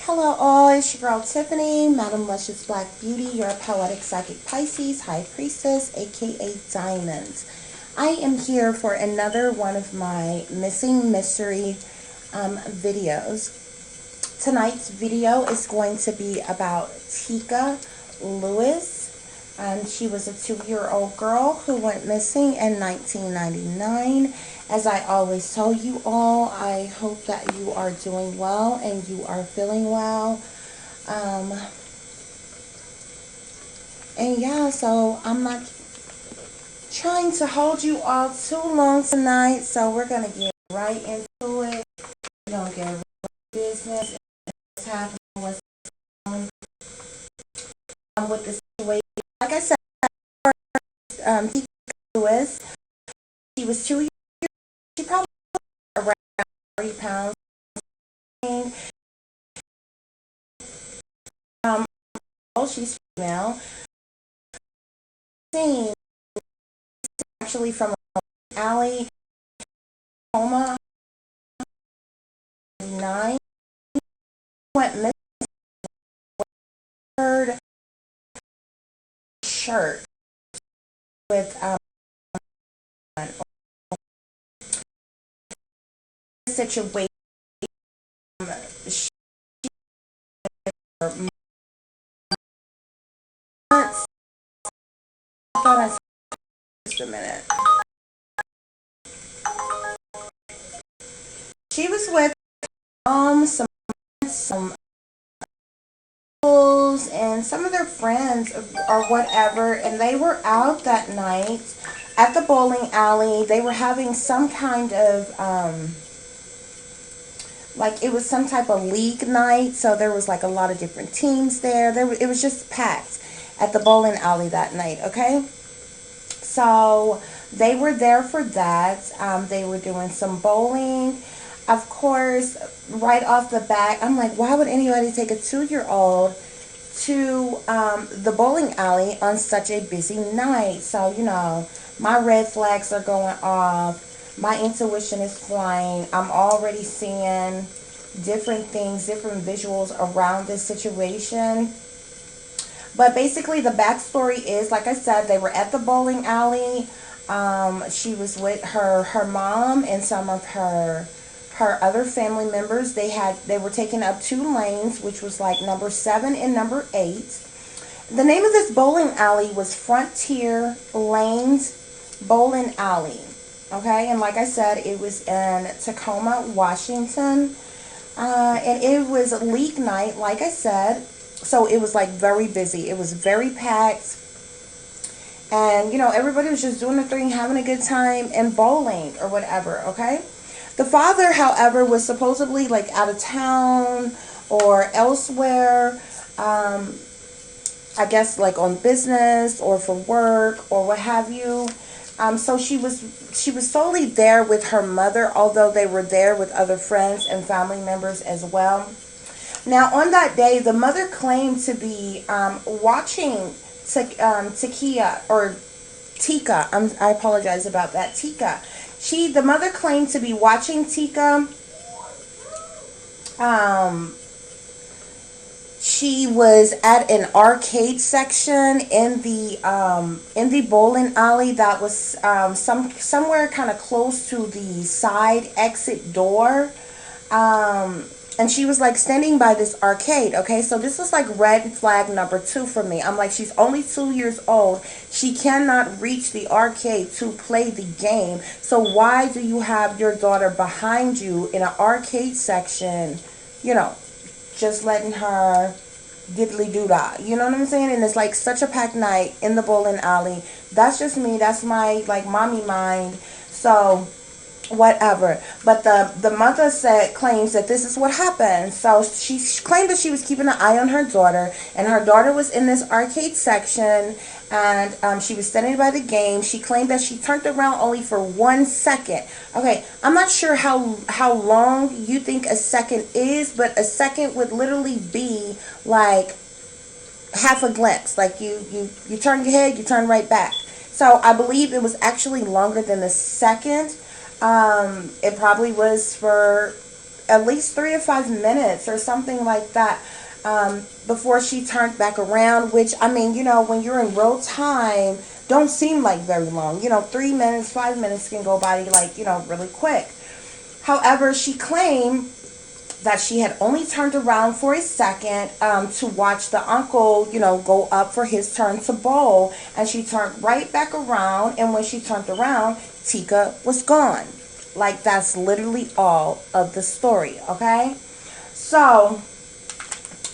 Hello all, it's your girl Tiffany, Madam Luscious Black Beauty, your poetic psychic Pisces, High Priestess, aka Diamonds. I am here for another one of my missing mystery videos. Tonight's video is going to be about Teekah Lewis. She was a 2-year-old girl who went missing in 1999. As I always tell you all, I hope that you are doing well and you are feeling well. And yeah, so I'm not trying to hold you all too long tonight, so we're going to get right into it. We're going to get right to business. What's happening, what's going on with the situation. Like I said, Teekah Lewis, she was 2 years, she probably around 30 pounds. She's female. Seen actually from an alley, Tacoma 9. Went missing with a shirt with situation. She just a minute. She was with some and some of their friends or whatever, and they were out that night at the bowling alley. They were having some kind of like it was some type of league night, so there was like a lot of different teams there. It was just packed at the bowling alley that night. Okay, so they were there for that. They were doing some bowling. Of course, right off the bat, I'm like, why would anybody take a 2-year-old to the bowling alley on such a busy night? So, my red flags are going off. My intuition is flying. I'm already seeing different things, different visuals around this situation. But basically, the backstory is, like I said, they were at the bowling alley. She was with her mom and some of her other family members. They were taking up 2 lanes, which was like number 7 and number 8. The name of this bowling alley was Frontier Lanes Bowling Alley. Okay, and like I said, it was in Tacoma, Washington. And it was league night, like I said. So it was like very busy. It was very packed. And, everybody was just doing their thing, having a good time, and bowling or whatever, okay? The father, however, was supposedly like out of town or elsewhere. I guess like on business or for work or what have you. So she was solely there with her mother, although they were there with other friends and family members as well. Now, on that day, the mother claimed to be watching Teekah or Teekah. I apologize about that. Teekah. The mother claimed to be watching Teekah. She was at an arcade section in the bowling alley that was somewhere kind of close to the side exit door. And she was like standing by this arcade. Okay, so this was like red flag number 2 for me. I'm like, she's only 2 years old. She cannot reach the arcade to play the game. So why do you have your daughter behind you in an arcade section, just letting her diddly doo dah? You know what I'm saying? And it's like such a packed night in the bowling alley. That's just me. That's my like mommy mind. So whatever. But the mother claims that this is what happened. So she claimed that she was keeping an eye on her daughter, and her daughter was in this arcade section, and she was standing by the game. She claimed that she turned around only for 1 second. Okay, I'm not sure how long you think a second is, but a second would literally be like half a glimpse. Like you turn your head, you turn right back. So I believe it was actually longer than a second. It probably was for at least 3 to 5 minutes or something like that, before she turned back around, which, I mean, when you're in real time, don't seem like very long. 3 minutes, 5 minutes can go by like, really quick. However, she claimed that she had only turned around for a second, to watch the uncle, go up for his turn to bowl. And she turned right back around. And when she turned around, Teekah was gone. Like, that's literally all of the story, okay? So,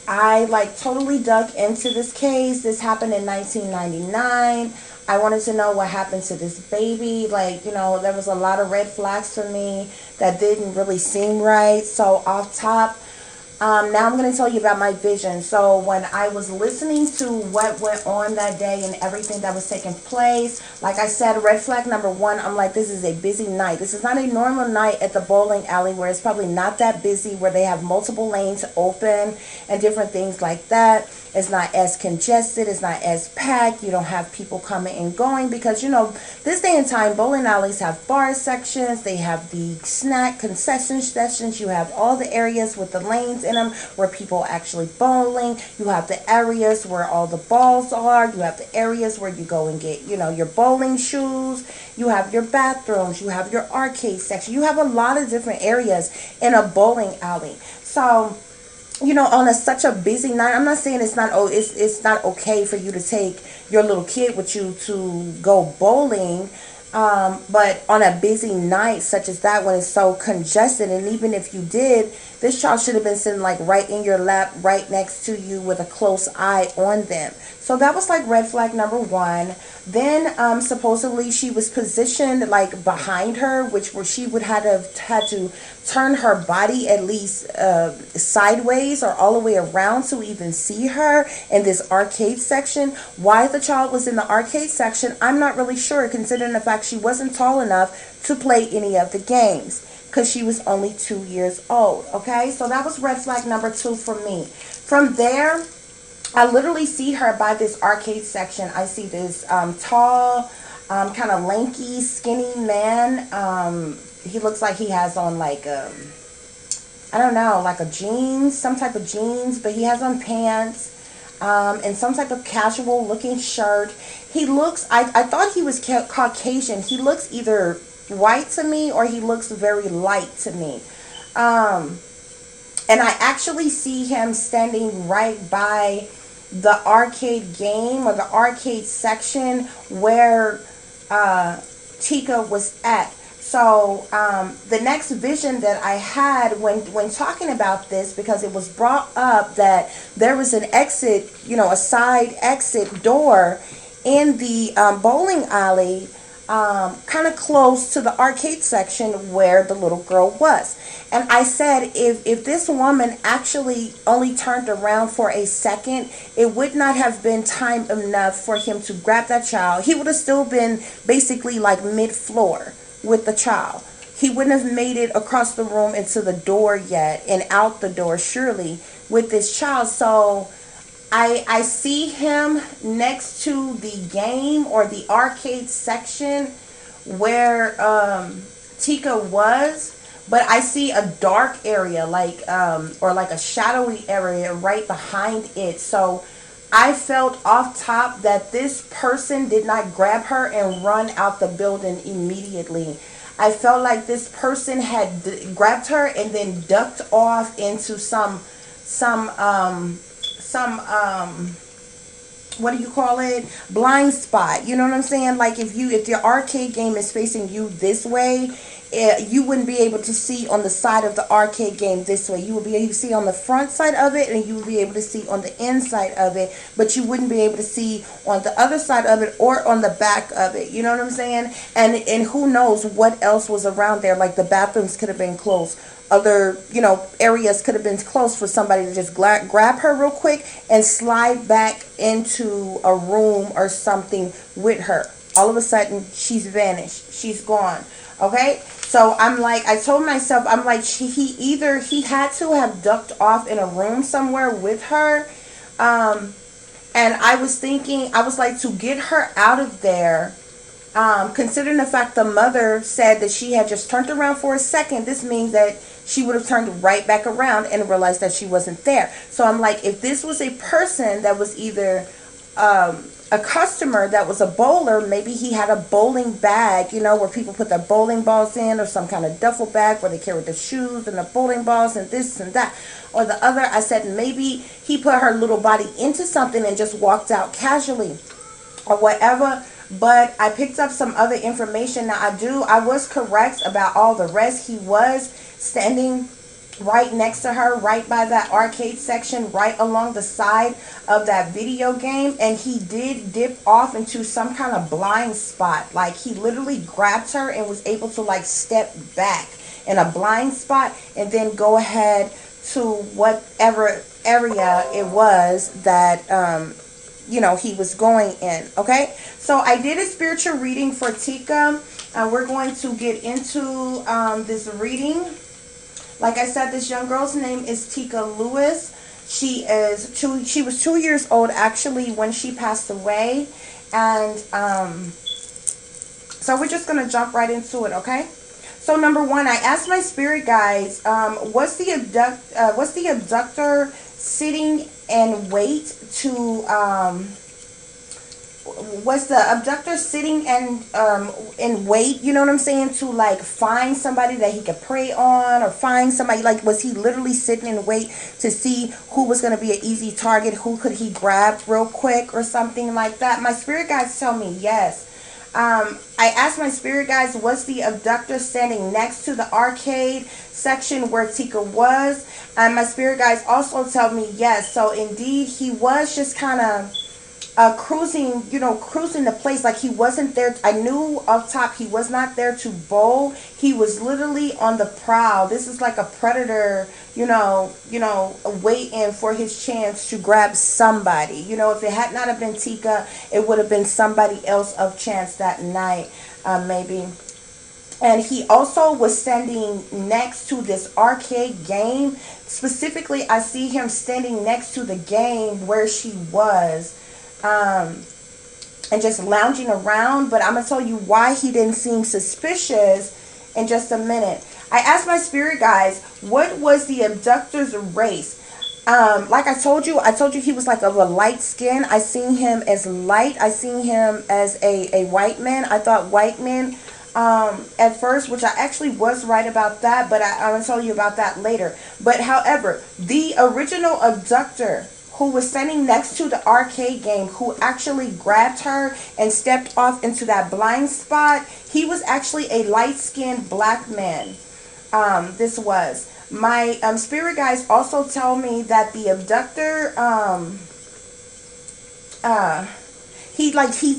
I, like, totally dug into this case. This happened in 1999. I wanted to know what happened to this baby. Like, there was a lot of red flags for me that didn't really seem right. So, off top, now I'm going to tell you about my vision. So when I was listening to what went on that day and everything that was taking place, like I said, red flag number one, I'm like, this is a busy night. This is not a normal night at the bowling alley where it's probably not that busy, where they have multiple lanes open and different things like that. It's not as congested. It's not as packed. You don't have people coming and going because, this day and time, bowling alleys have bar sections. They have the snack concession sections. You have all the areas with the lanes in them where people actually bowling. You have the areas where all the balls are. You have the areas where you go and get, your bowling shoes. You have your bathrooms. You have your arcade section. You have a lot of different areas in a bowling alley. So, on such a busy night, I'm not saying it's not okay for you to take your little kid with you to go bowling, but on a busy night such as that, when it's so congested, and even if you did, this child should have been sitting like right in your lap, right next to you with a close eye on them. So that was like red flag number one. Then supposedly she was positioned like behind her, where she would have had to turn her body at least sideways or all the way around to even see her in this arcade section. Why the child was in the arcade section, I'm not really sure, considering the fact she wasn't tall enough to play any of the games because she was only 2 years old. Okay, so that was red flag number two for me. From there, I literally see her by this arcade section. I see this tall, kind of lanky, skinny man. He looks like he has on like, I don't know, like a jeans, some type of jeans, but he has on pants, and some type of casual looking shirt. He looks, I thought he was Caucasian. He looks either white to me or he looks very light to me. And I actually see him standing right by the arcade game or the arcade section where Teekah was at. So the next vision that I had when talking about this, because it was brought up that there was an exit, a side exit door in the bowling alley, kind of close to the arcade section where the little girl was. And I said, if this woman actually only turned around for a second, it would not have been time enough for him to grab that child. He would have still been basically like mid-floor with the child. He wouldn't have made it across the room into the door yet and out the door, surely, with this child. So I see him next to the game or the arcade section where Teekah was, but I see a dark area, like or like a shadowy area right behind it. So I felt off top that this person did not grab her and run out the building immediately. I felt like this person had grabbed her and then ducked off into some what do you call it, blind spot. You know what I'm saying? Like if your arcade game is facing you this way, you wouldn't be able to see on the side of the arcade game this way. You would be able to see on the front side of it, and you would be able to see on the inside of it, but you wouldn't be able to see on the other side of it or on the back of it. You know what I'm saying? And who knows what else was around there. Like the bathrooms could have been closed. Other, areas could have been closed for somebody to just grab her real quick and slide back into a room or something with her. All of a sudden, she's vanished. She's gone. Okay? So I'm like, I told myself, I'm like, he had to have ducked off in a room somewhere with her. And I was thinking, I was like, to get her out of there, considering the fact the mother said that she had just turned around for a second, this means that she would have turned right back around and realized that she wasn't there. So I'm like, if this was a person that was either a customer that was a bowler, maybe he had a bowling bag, where people put their bowling balls in, or some kind of duffel bag where they carried the shoes and the bowling balls and this and that. Or the other, I said maybe he put her little body into something and just walked out casually or whatever. But I picked up some other information. Now I was correct about all the rest. He was standing right next to her, right by that arcade section, right along the side of that video game, and he did dip off into some kind of blind spot. Like, he literally grabbed her and was able to like step back in a blind spot and then go ahead to whatever area it was that he was going in. Okay, so I did a spiritual reading for Teekah, and we're going to get into this reading. Like I said, this young girl's name is Teekah Lewis. She was 2 years old actually when she passed away, and so we're just gonna jump right into it, okay? So number one, I asked my spirit guides, was the abductor sitting and wait to was the abductor sitting and wait, you know what I'm saying, to like find somebody that he could prey on, or find somebody, like, was he literally sitting and wait to see who was going to be an easy target, who could he grab real quick or something like that? My spirit guides tell me yes. I asked my spirit guides, was the abductor standing next to the arcade section where Teekah was? And my spirit guides also tell me yes. So indeed, he was just kind of cruising the place. Like, he wasn't there. I knew off top he was not there to bowl. He was literally on the prowl. This is like a predator, waiting for his chance to grab somebody. If it had not have been Teekah, it would have been somebody else of chance that night, maybe. And he also was standing next to this arcade game. Specifically, I see him standing next to the game where she was, and just lounging around. But I'm going to tell you why he didn't seem suspicious in just a minute. I asked my spirit guides, what was the abductor's race? Like I told you he was like of a light skin. I seen him as light. I seen him as a white man. I thought white men at first, which I actually was right about that, but I'm going to tell you about that later. But however, the original abductor who was standing next to the arcade game, who actually grabbed her and stepped off into that blind spot, he was actually a light-skinned black man. This was. My spirit guides also tell me that the abductor,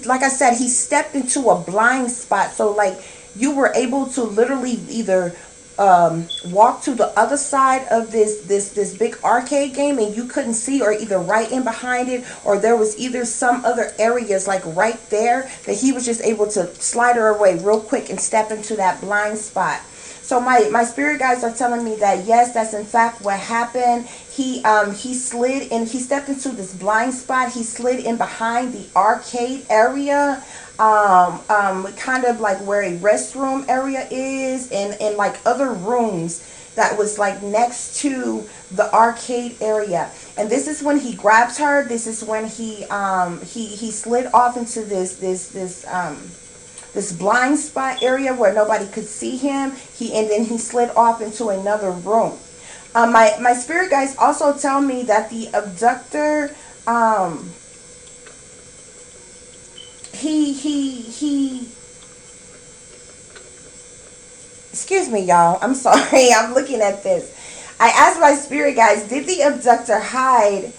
like I said, he stepped into a blind spot. So like, you were able to literally either walk to the other side of this big arcade game and you couldn't see, or either right in behind it, or there was either some other areas like right there that he was just able to slide her away real quick and step into that blind spot. So my spirit guides are telling me that yes, that's in fact what happened. He slid in, he stepped into this blind spot. He slid in behind the arcade area, kind of like where a restroom area is, and like other rooms that was like next to the arcade area. And this is when he grabs her. This is when he slid off into this blind spot area where nobody could see him. And then he slid off into another room. My spirit guides also tell me that the abductor, he excuse me, y'all, I'm sorry, I'm looking at this. I asked my spirit guides, did the abductor hide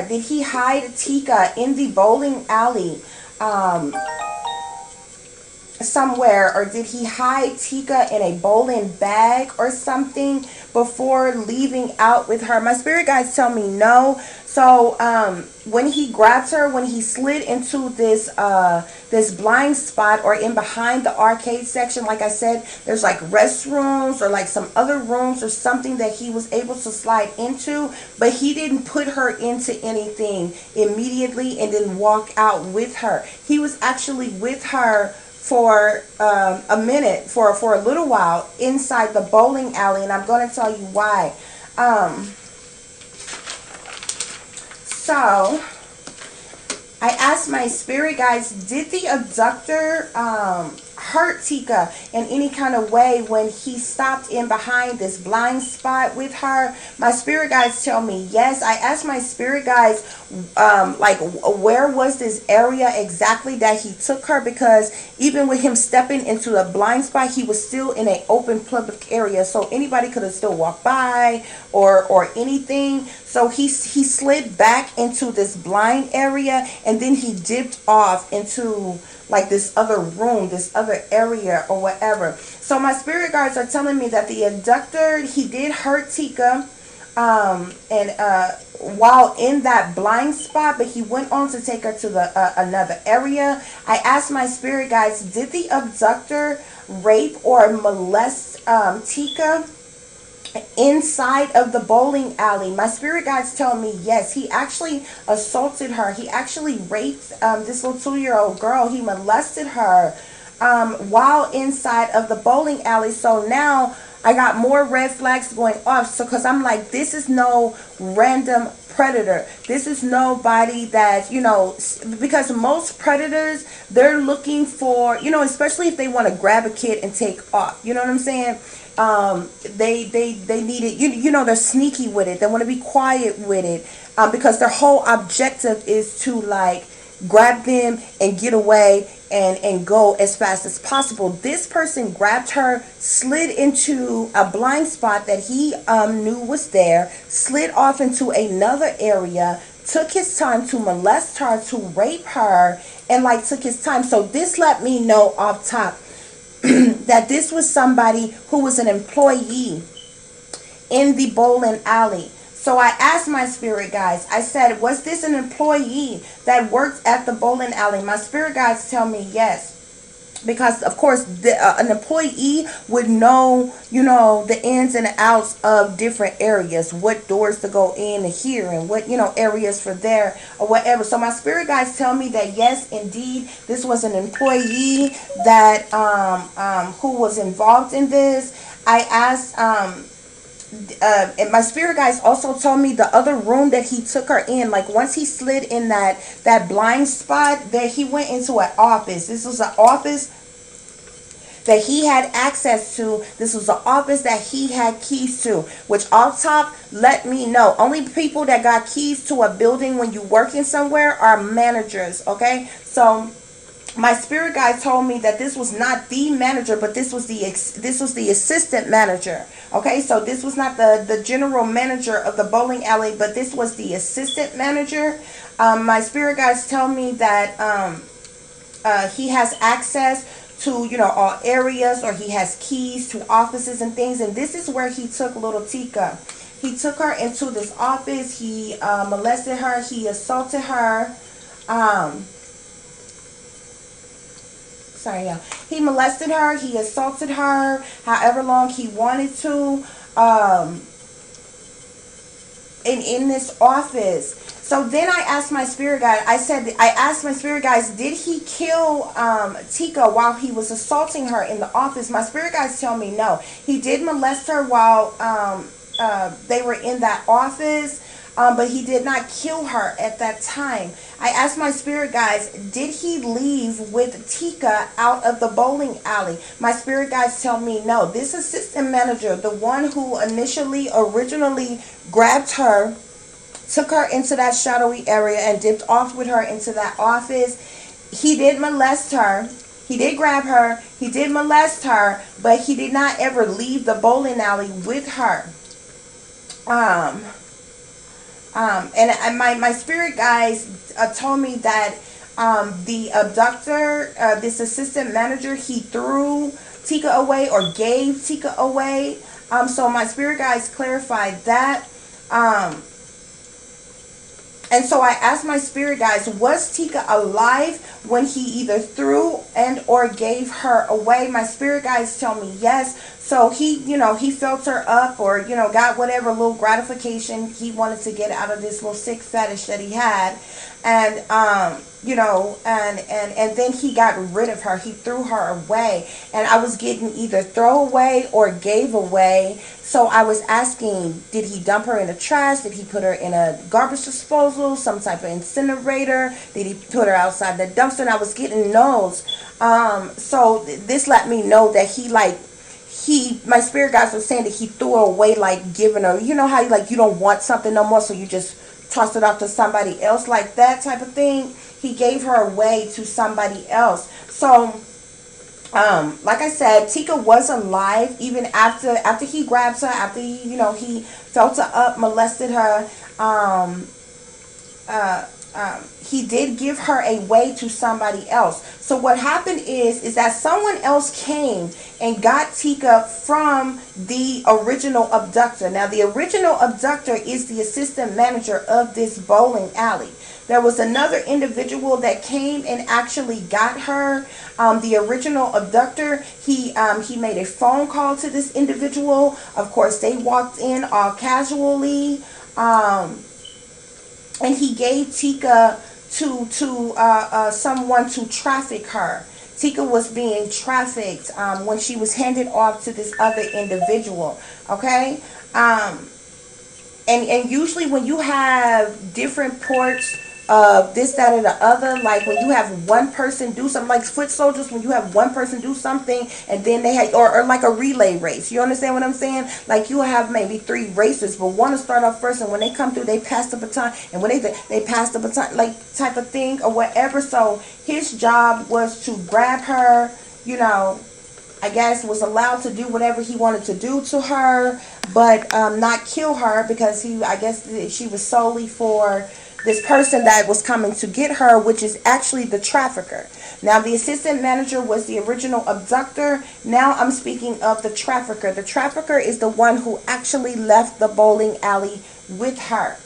did he hide Teekah in the bowling alley somewhere, or did he hide Teekah in a bowling bag or something before leaving out with her? My spirit guides tell me no. So when he grabs her, when he slid into this blind spot or in behind the arcade section, like I said, there's like restrooms or like some other rooms or something that he was able to slide into, but he didn't put her into anything immediately and then walk out with her. He was actually with her for a minute, for a little while inside the bowling alley, and I'm going to tell you why. So I asked my spirit guides, did the abductor hurt Teekah in any kind of way when he stopped in behind this blind spot with her? My spirit guides tell me yes. I asked my spirit guides, like, where was this area exactly that he took her? Because even with him stepping into a blind spot, he was still in an open public area, so anybody could have still walked by or anything. So he slid back into this blind area, and then he dipped off into like this other room, this other area or whatever. So my spirit guides are telling me that the abductor, he did hurt Teekah and while in that blind spot, but he went on to take her to the another area. I asked my spirit guides, did the abductor rape or molest Teekah inside of the bowling alley? My spirit guides tell me yes. He actually assaulted her. He actually raped this little 2-year-old girl. He molested her while inside of the bowling alley. So now I got more red flags going off. So because I'm like, this is no random predator. This is nobody that, you know, because most predators, they're looking for, you know, especially if they want to grab a kid and take off. You know what I'm saying? They need it. You know, they're sneaky with it. They want to be quiet with it, because their whole objective is to like grab them and get away and go as fast as possible. This person grabbed her, slid into a blind spot that he knew was there, slid off into another area, took his time to molest her, to rape her, and like took his time. So this let me know off top that this was somebody who was an employee in the bowling alley. So I asked my spirit guides, I said, was this an employee that worked at the bowling alley? My spirit guides tell me yes. Because, of course, an employee would know, you know, the ins and outs of different areas, what doors to go in here and what, you know, areas for there or whatever. So my spirit guides tell me that, yes, indeed, this was an employee that who was involved in this. I asked, and my spirit guides also told me the other room that he took her in, like once he slid in that blind spot, that he went into an office. This was an office that he had access to. This was an office that he had keys to, which off top let me know only people that got keys to a building when you working somewhere are managers. Okay, so my spirit guide told me that this was not the manager, but this was the assistant manager. Okay, so this was not the general manager of the bowling alley, but this was the assistant manager. My spirit guides tell me that he has access to, you know, all areas, or he has keys to offices and things, and this is where he took little Teekah. He took her into this office. He molested her. He assaulted her. Sorry, y'all. He molested her. He assaulted her however long he wanted to in this office. So then I asked my spirit guide, I asked my spirit guides, did he kill Teekah while he was assaulting her in the office? My spirit guides tell me no. He did molest her while they were in that office. But he did not kill her at that time. I asked my spirit guides, did he leave with Teekah out of the bowling alley? My spirit guides tell me no. This assistant manager, the one who originally grabbed her, took her into that shadowy area and dipped off with her into that office, he did molest her. He did grab her. He did molest her, but he did not ever leave the bowling alley with her. And my spirit guys told me that the abductor, this assistant manager, he threw Teekah away or gave Teekah away. So my spirit guys clarified that. And so I asked my spirit guides, was Teekah alive when he either threw and or gave her away? My spirit guides tell me yes. So he, he felt her up, or, got whatever little gratification he wanted to get out of this little sick fetish that he had. And, and then he got rid of her. He threw her away. And I was getting either throw away or gave away. So I was asking, did he dump her in the trash? Did he put her in a garbage disposal, some type of incinerator? Did he put her outside the dumpster? And I was getting those. So this let me know that my spirit guides were saying that he threw her away, like giving her, how you don't want something no more, so you just toss it off to somebody else, like that type of thing. He gave her away to somebody else. So like I said, Teekah was alive even after he grabs her, after he felt her up, molested her. He did give her away to somebody else. So what happened is that someone else came and got Teekah from the original abductor. Now, the original abductor is the assistant manager of this bowling alley. There was another individual that came and actually got her. The original abductor, he made a phone call to this individual. Of course, they walked in all casually. And he gave Teekah to someone to traffic her. Teekah was being trafficked when she was handed off to this other individual. Okay, and usually when you have different ports of this, that, or the other, like when you have one person do something, like foot soldiers, when you have one person do something and then they have, or like a relay race, you understand what I'm saying? Like you have maybe 3 racers, but one will start off first, and when they come through, they pass the baton, and when they pass the baton, like type of thing or whatever. So his job was to grab her, I guess was allowed to do whatever he wanted to do to her, but not kill her, because I guess she was solely for this person that was coming to get her, which is actually the trafficker. Now, the assistant manager was the original abductor. Now I'm speaking of the trafficker. The trafficker is the one who actually left the bowling alley with her.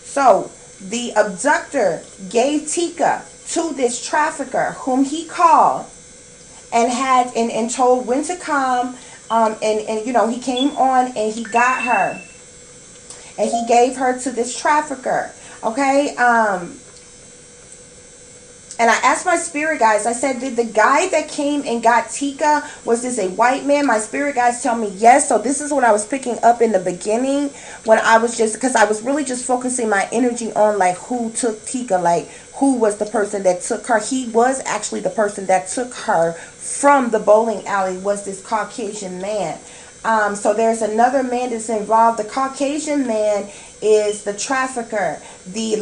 So the abductor gave Teekah to this trafficker, whom he called and had and told when to come. And he came on and he got her, and he gave her to this trafficker. Okay, and I asked my spirit guides, I said, did the guy that came and got Teekah, was this a white man? My spirit guides tell me yes. So this is what I was picking up in the beginning, when I was because I was really just focusing my energy on like who took Teekah, like who was the person that took her. He was actually the person that took her from the bowling alley, was this Caucasian man. So there's another man that's involved. The Caucasian man is the trafficker. The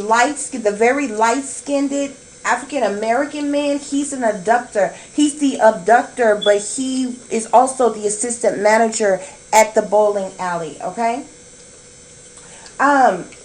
very light-skinned African American man, he's an abductor. He's the abductor, but he is also the assistant manager at the bowling alley. Okay.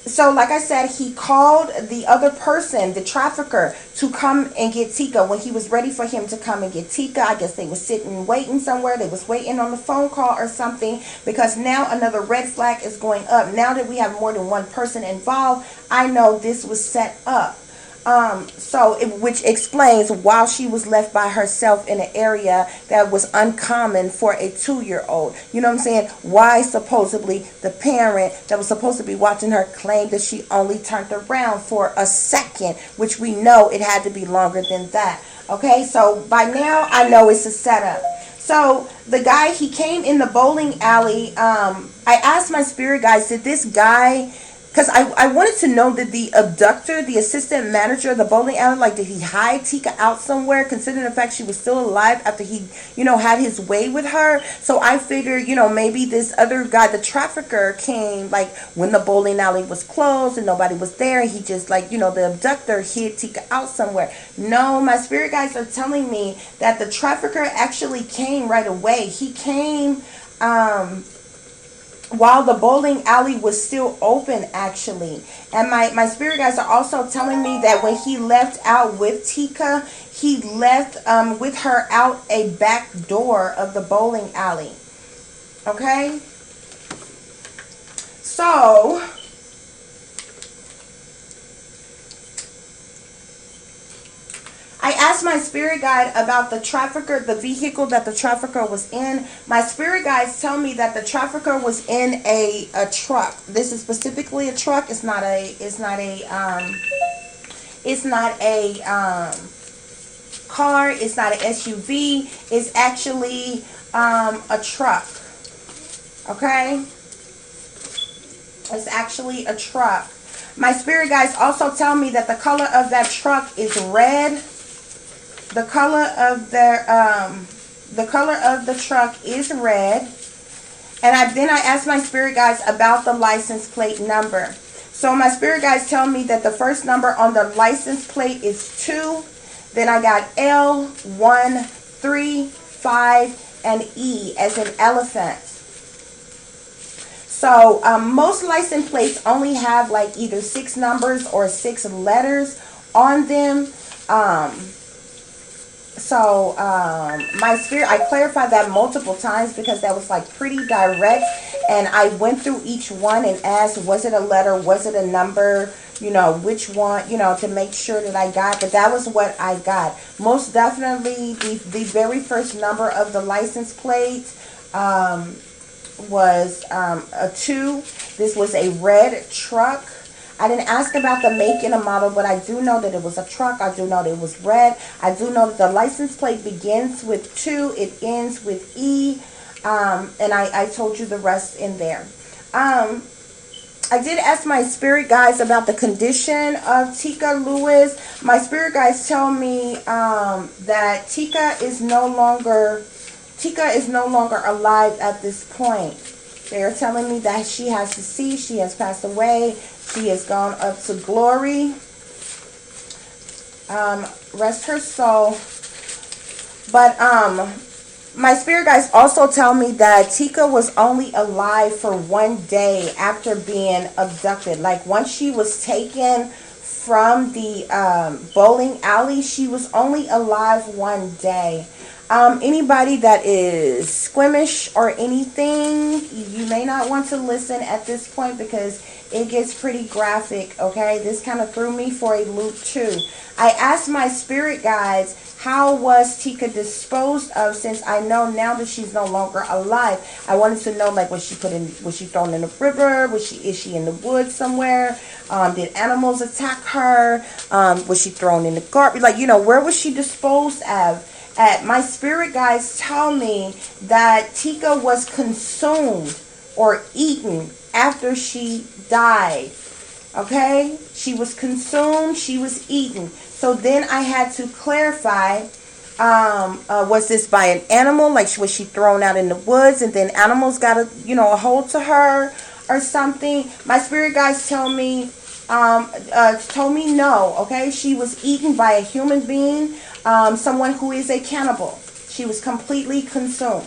So like I said, he called the other person, the trafficker, to come and get Teekah. When he was ready for him to come and get Teekah, I guess they were sitting waiting somewhere. They was waiting on the phone call or something, because now another red flag is going up. Now that we have more than one person involved, I know this was set up. Which explains why she was left by herself in an area that was uncommon for a 2-year-old. You know what I'm saying? Why supposedly the parent that was supposed to be watching her claimed that she only turned around for a second, which we know it had to be longer than that. Okay, so by now I know it's a setup. So the guy, he came in the bowling alley. I asked my spirit guides, did this guy, because I wanted to know, that the abductor, the assistant manager of the bowling alley, like, did he hide Teekah out somewhere, considering the fact she was still alive after he, had his way with her? So I figured, maybe this other guy, the trafficker, came, like, when the bowling alley was closed and nobody was there, and he just, like, the abductor hid Teekah out somewhere. No, my spirit guides are telling me that the trafficker actually came right away. He came, while the bowling alley was still open, actually. And my spirit guides are also telling me that when he left out with Teekah, he left with her out a back door of the bowling alley. Okay? So I asked my spirit guide about the trafficker, the vehicle that the trafficker was in. My spirit guides tell me that the trafficker was in a truck. This is specifically a truck. It's not a car. It's not an SUV. It's actually a truck. Okay? It's actually a truck. My spirit guides also tell me that the color of that truck is red. The color of the truck is red. And then I asked my spirit guides about the license plate number. So my spirit guides tell me that the first number on the license plate is 2. Then I got L, 1, 3, 5, and E as in elephant. So most license plates only have like either 6 numbers or 6 letters on them. My spirit, I clarified that multiple times because that was like pretty direct, and I went through each one and asked, was it a letter, was it a number, which one, to make sure that I got. But that was what I got. Most definitely the very first number of the license plate was a 2. This was a red truck. I didn't ask about the make and the model, but I do know that it was a truck. I do know that it was red. I do know that the license plate begins with 2. It ends with E. And I told you the rest in there. I did ask my spirit guides about the condition of Teekah Lewis. My spirit guides tell me that Teekah is no longer alive at this point. They are telling me that she has deceased. She has passed away. She has gone up to glory. Rest her soul. But my spirit guides also tell me that Teekah was only alive for 1 day after being abducted. Like once she was taken from the bowling alley, she was only alive 1 day. Anybody that is squeamish or anything, you may not want to listen at this point because it gets pretty graphic, okay? This kind of threw me for a loop too. I asked my spirit guides, how was Teekah disposed of, since I know now that she's no longer alive? I wanted to know, like, was she thrown in the river? Is she in the woods somewhere? Did animals attack her? Was she thrown in the garbage? Like, where was she disposed of? My spirit guides tell me that Teekah was consumed or eaten after she died. Okay? She was consumed, she was eaten. So then I had to clarify, was this by an animal? Like, was she thrown out in the woods and then animals got a hold to her or something? My spirit guides told me no, okay? She was eaten by a human being, someone who is a cannibal. She was completely consumed.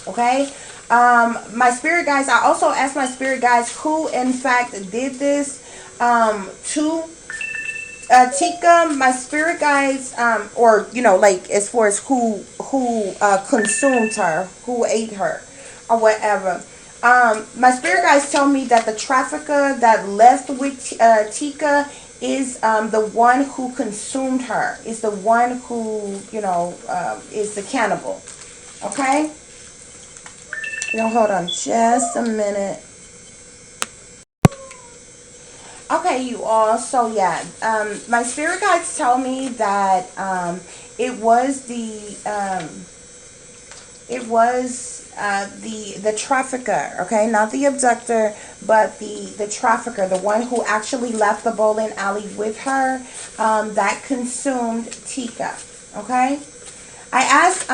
Okay? My spirit guides, I also asked my spirit guides who in fact did this to Teekah. My spirit guides, or like as far as who consumed her, who ate her, or whatever. My spirit guides tell me that the trafficker that left with Teekah is the one who consumed her, is the one who is the cannibal. Okay. Hold on just a minute. Okay, you all. So yeah, my spirit guides tell me that it was the trafficker. Okay, not the abductor, but the trafficker, the one who actually left the bowling alley with her, that consumed Teekah. Okay. I asked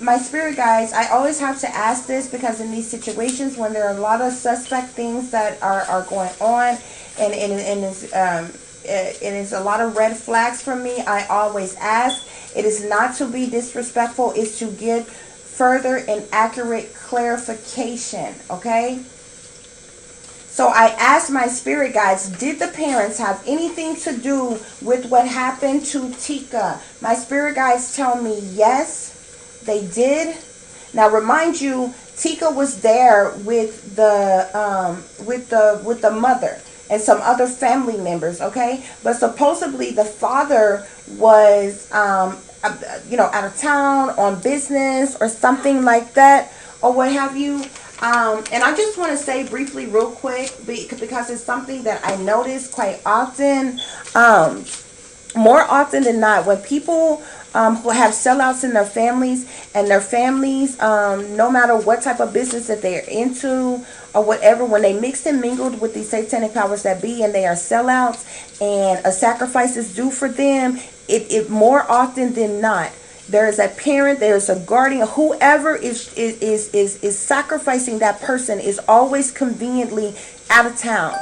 my spirit guides, I always have to ask this because in these situations when there are a lot of suspect things that are going on and it is a lot of red flags for me, I always ask. It is not to be disrespectful, it's to give further and accurate clarification, okay? So I asked my spirit guides, did the parents have anything to do with what happened to Teekah? My spirit guides tell me yes, they did. Now remind you, Teekah was there with the mother. and some other family members, okay? But supposedly the father was, out of town on business or something like that, or what have you. And I just want to say briefly, real quick, because it's something that I notice quite often. More often than not, when people who have sellouts in their families, and their families, no matter what type of business that they're into or whatever, when they mixed and mingled with these satanic powers that be, and they are sellouts, and a sacrifice is due for them, it more often than not, there is a parent, there is a guardian, whoever is sacrificing that person is always conveniently out of town,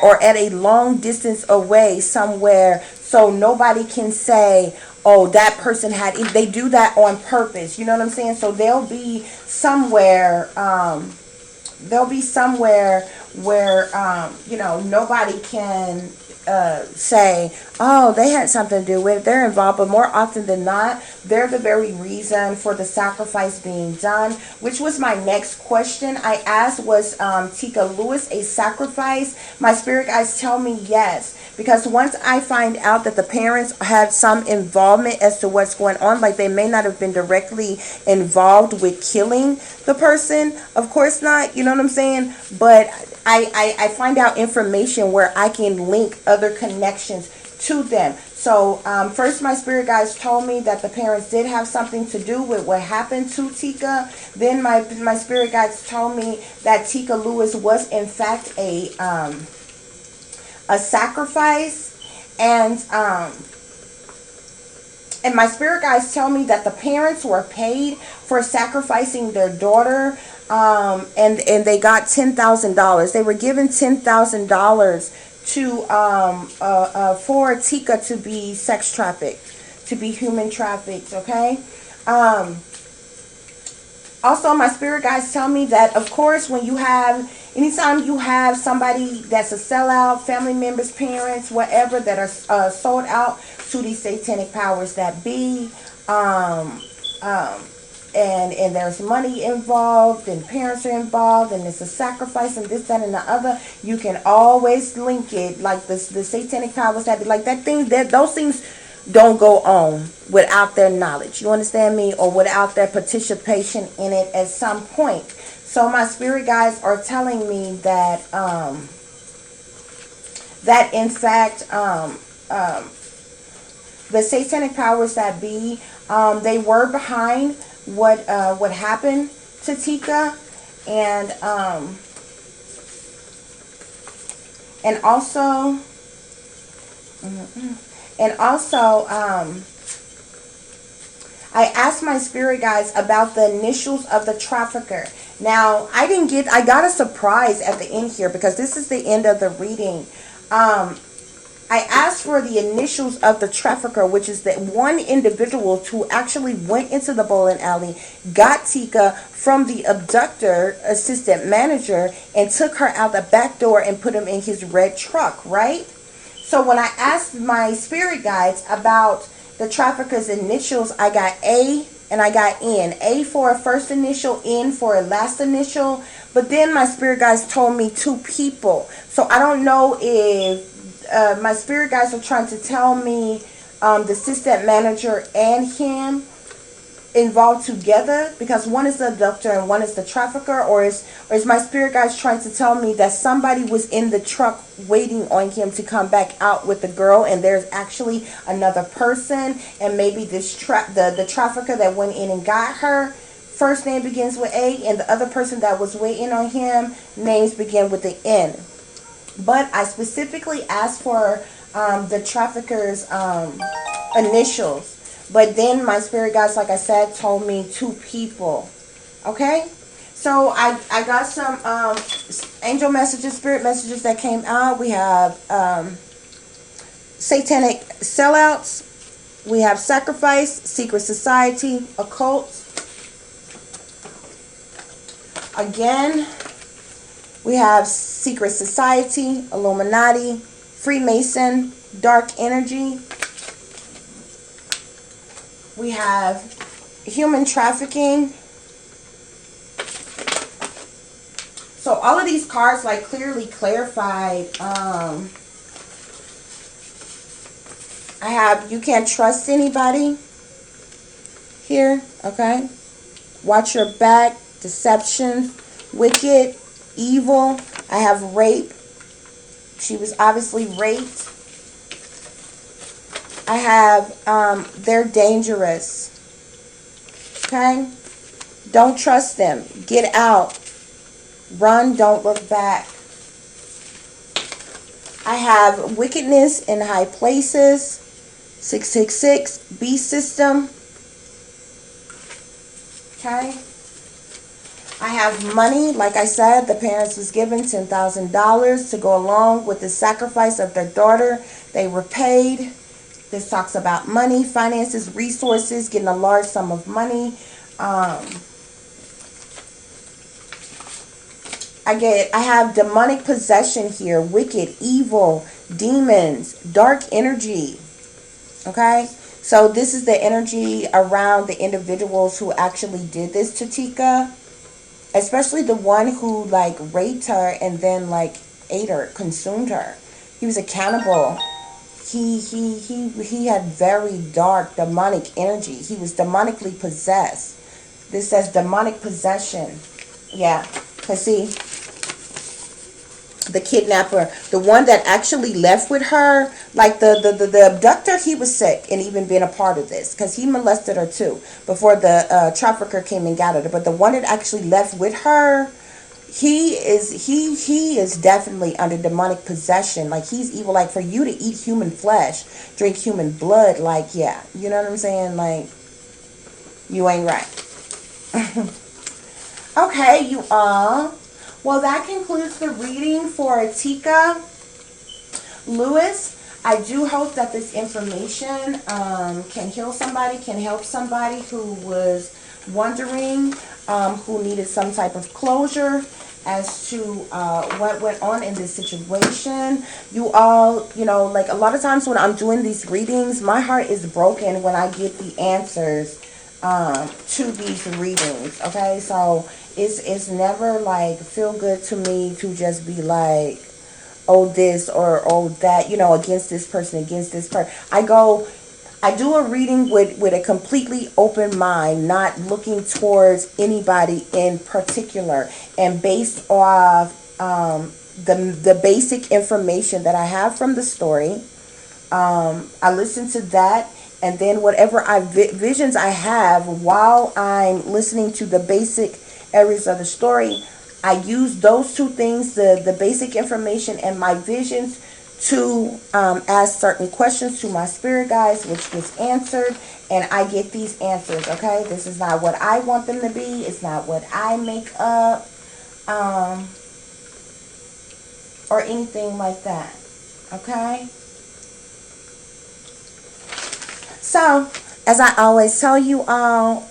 or at a long distance away somewhere, so nobody can say, oh, that person had, they do that on purpose, you know what I'm saying? So they'll be somewhere, where nobody can say, oh, they had something to do with it, they're involved. But more often than not, they're the very reason for the sacrifice being done, which was my next question I asked. Was Teekah Lewis a sacrifice? My spirit guides tell me yes, because once I find out that the parents had some involvement as to what's going on, like they may not have been directly involved with killing the person, of course not, you know what I'm saying, but I find out information where I can link other connections to them. So first, my spirit guides told me that the parents did have something to do with what happened to Teekah. Then my spirit guides told me that Teekah Lewis was in fact a sacrifice, and my spirit guides tell me that the parents were paid for sacrificing their daughter, and they got $10,000. They were given $10,000 to for Teekah to be sex trafficked, to be human trafficked. Okay. Also, my spirit guides tell me that, of course, anytime you have somebody that's a sellout, family members, parents, whatever, that are sold out to these satanic powers that be, and there's money involved, and parents are involved, and it's a sacrifice, and this, that, and the other, you can always link it, like the satanic powers that be, like that thing, that those things don't go on without their knowledge, you understand me, or without their participation in it at some point. So my spirit guides are telling me that that in fact the satanic powers that be, they were behind what happened to Teekah, and also I asked my spirit guides about the initials of the trafficker. Now, I got a surprise at the end here, because this is the end of the reading. I asked for the initials of the trafficker, which is the one individual who actually went into the bowling alley, got Teekah from the abductor assistant manager, and took her out the back door and put him in his red truck, right? So when I asked my spirit guides about the trafficker's initials, I got A and I got N. A for a first initial, N for a last initial. But then my spirit guides told me two people. So I don't know if my spirit guides are trying to tell me the assistant manager and him involved together, because one is the abductor and one is the trafficker, or is my spirit guides trying to tell me that somebody was in the truck waiting on him to come back out with the girl, and there's actually another person, and maybe this the trafficker that went in and got her, first name begins with A, and the other person that was waiting on him, names begin with the N. But I specifically asked for the trafficker's initials. But then my spirit guides, like I said, told me two people. Okay? So I got some angel messages, spirit messages that came out. We have satanic sellouts. We have sacrifice, secret society, occult. Again, we have secret society, Illuminati, Freemason, dark energy. We have human trafficking. So So all of these cards like clearly clarified. I have, you can't trust anybody here, okay? Watch your back, deception, wicked, evil. I have rape. She was obviously raped. I have, they're dangerous, okay? Don't trust them. Get out. Run, don't look back. I have wickedness in high places. 666, beast system. Okay. I have money. Like I said, the parents was given $10,000 to go along with the sacrifice of their daughter. They were paid. This talks about money, finances, resources, getting a large sum of money. I have demonic possession here, wicked, evil, demons, dark energy. Okay, so this is the energy around the individuals who actually did this to Teekah, especially the one who like raped her and then like ate her, consumed her. He was accountable. He had very dark demonic energy. He was demonically possessed. This says demonic possession. Yeah, cause see, the kidnapper, the one that actually left with her, like the abductor, he was sick and even been a part of this because he molested her too before the trafficker came and got her. But the one that actually left with her, he is definitely under demonic possession. Like he's evil. Like for you to eat human flesh, drink human blood, like yeah, you know what I'm saying? Like you ain't right. Okay, you all. Well, that concludes the reading for Teekah Lewis. I do hope that this information can heal somebody, can help somebody who was wondering, who needed some type of closure as to what went on in this situation. You all, you know, like a lot of times when I'm doing these readings, my heart is broken when I get the answers to these readings. Okay, so it's never like feel good to me to just be like, oh this or oh that, you know, against this person, against this person. I do a reading with a completely open mind, not looking towards anybody in particular, and based off the basic information that I have from the story. I listen to that, and then whatever visions I have while I'm listening to the basic areas of the story, I use those two things, the basic information and my visions, to ask certain questions to my spirit guides, which gets answered, and I get these answers. Okay, this is not what I want them to be. It's not what I make up, or anything like that. Okay. So, as I always tell you all,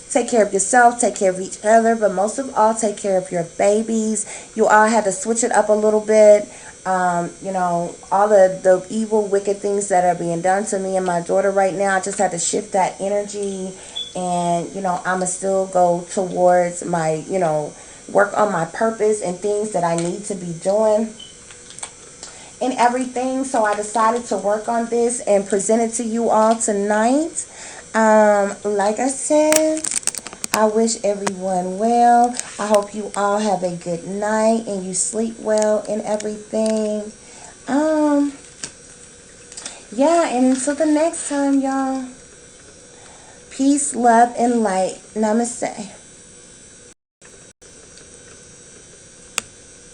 take care of yourself, take care of each other, but most of all, take care of your babies. You all had to switch it up a little bit. You know, all the evil, wicked things that are being done to me and my daughter right now, I just had to shift that energy. And, you know, I'ma still go towards my, you know, work on my purpose and things that I need to be doing and everything. So I decided to work on this and present it to you all tonight. Like I said, I wish everyone well. I hope you all have a good night and you sleep well and everything. Yeah, and until the next time, y'all. Peace, love, and light. Namaste.